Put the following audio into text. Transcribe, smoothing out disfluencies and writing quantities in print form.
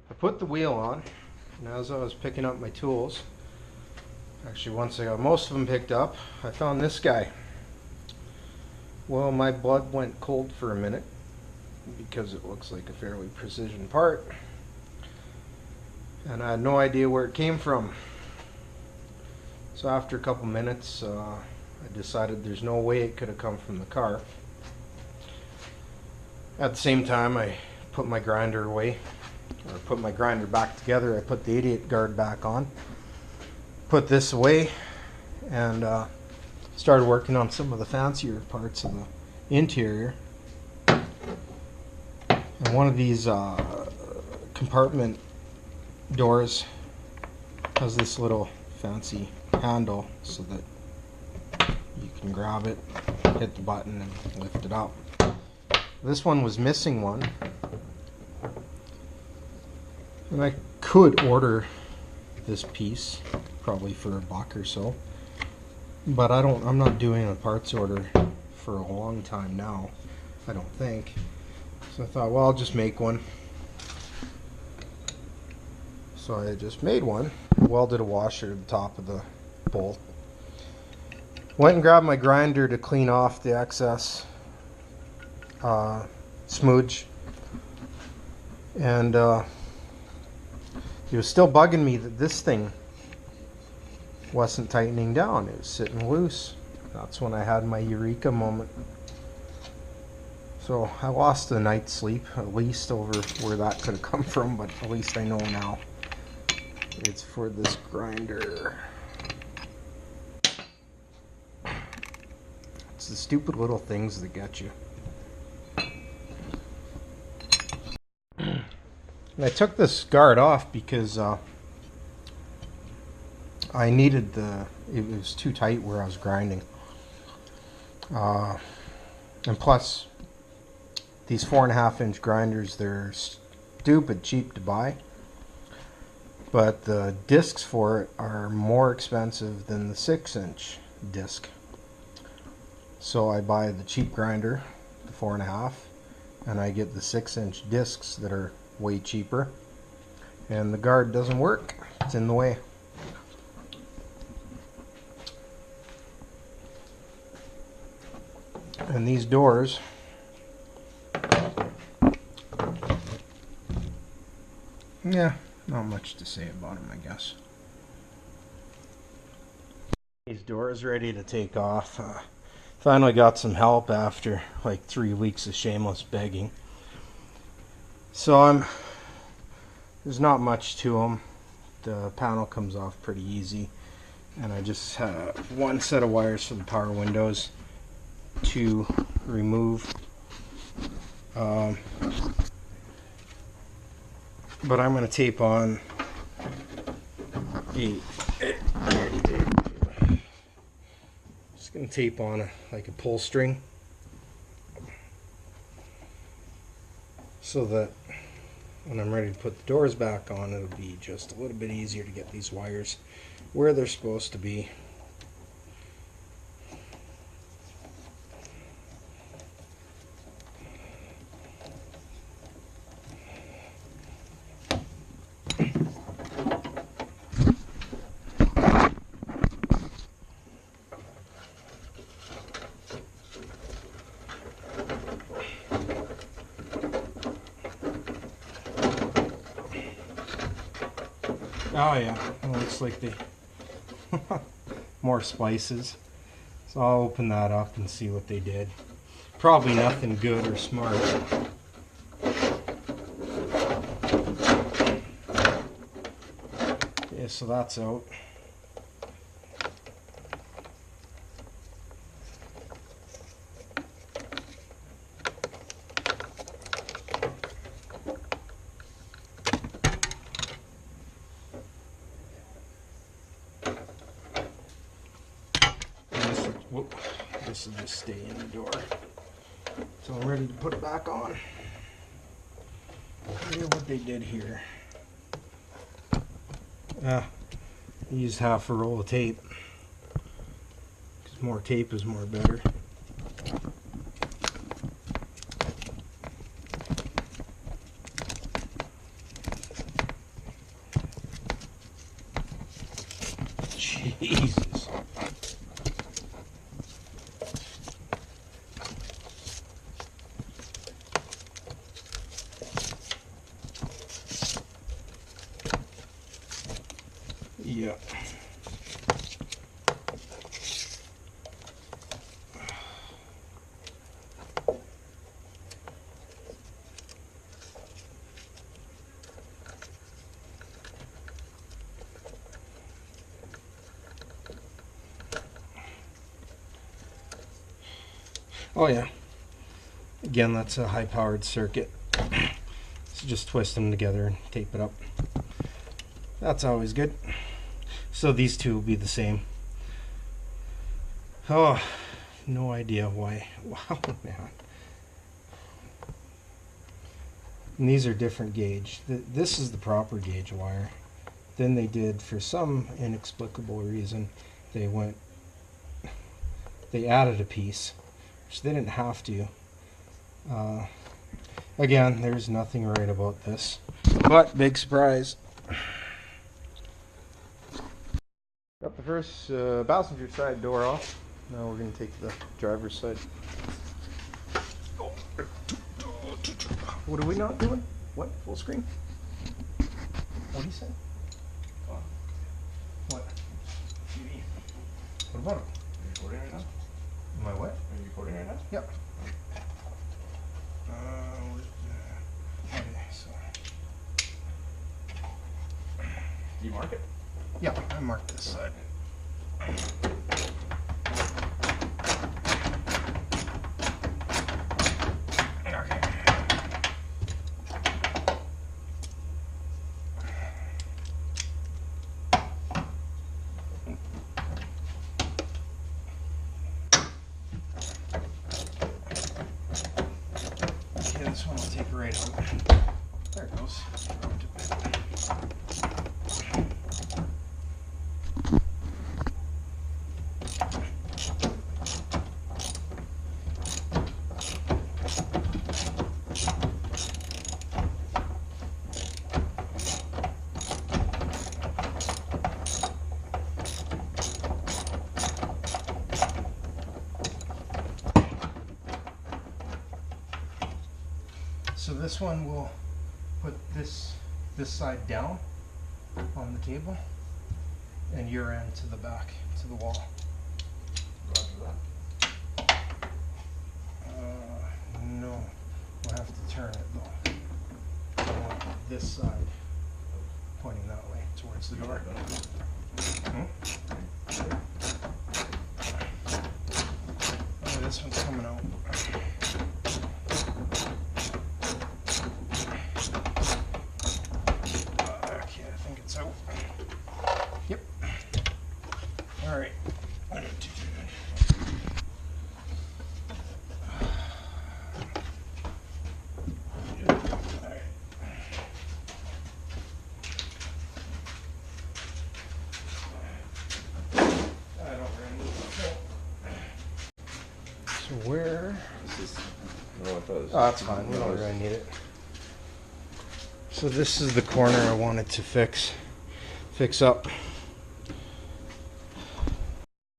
I put the wheel on, and as I was picking up my tools, actually once I got most of them picked up, I found this guy. Well, my blood went cold for a minute because it looks like a fairly precision part, and I had no idea where it came from. So after a couple minutes, I decided there's no way it could have come from the car. At the same time, I put my grinder away, or put my grinder back together. I put the 88 guard back on, put this away, and started working on some of the fancier parts of the interior. And one of these compartment doors has this little fancy handle so that you can grab it, hit the button, and lift it up. This one was missing one, and I could order this piece probably for $1 or so, but I'm not doing a parts order for a long time now, I don't think. So I thought, well, I'll just make one. So I just made one, welded a washer to the top of the bolt, went and grabbed my grinder to clean off the excess smudge, and it was still bugging me that this thing wasn't tightening down. It was sitting loose. That's when I had my eureka moment. So I lost a night's sleep, at least, over where that could have come from, but at least I know now it's for this grinder. It's the stupid little things that get you. And I took this guard off because I needed it was too tight where I was grinding. And plus, these 4.5-inch grinders, they're stupid cheap to buy. But the discs for it are more expensive than the 6-inch disc. So I buy the cheap grinder, the 4.5, and I get the 6-inch discs that are way cheaper, and the guard doesn't work. It's in the way. And these doors, yeah, not much to say about them, I guess. These doors ready to take off. Finally got some help after like 3 weeks of shameless begging. So there's not much to them. The panel comes off pretty easy, and I just have one set of wires for the power windows to remove. But I'm going to tape on just going to tape on like a pull string, so that when I'm ready to put the doors back on, it'll be just a little bit easier to get these wires where they're supposed to be. Oh yeah, it looks like they more spices. So I'll open that up and see what they did. Probably nothing good or smart. Yeah, so that's out. This will just stay in the door. So I'm ready to put it back on. Look at what they did here. Used half a roll of tape, because more tape is more better. Jesus. Yeah. Oh yeah. Again, that's a high-powered circuit. So just twist them together and tape it up. That's always good. So these two will be the same. Oh, no idea why. Wow, man. And these are different gauge. This is the proper gauge wire. Then they did, for some inexplicable reason, they added a piece, which they didn't have to. Again, there's nothing right about this, but big surprise. Got the first passenger side door off. Now we're going to take the driver's side. What are we not doing? What? Full screen? What do you say? What? TV. What about it? Are you recording right now? Am I what? Are you recording right now? Yep. Okay, so. Do you mark it? Yeah, I marked this side. This one will take right out. There it goes. So this one will put this side down on the table and your end to the back, to the wall. No, we'll have to turn it though. I want this side pointing that way towards the door. Oh, this one's coming out. Yep. All right. All right. So where? Oh, that's fine. We don't really need it. So this is the corner I wanted to fix up.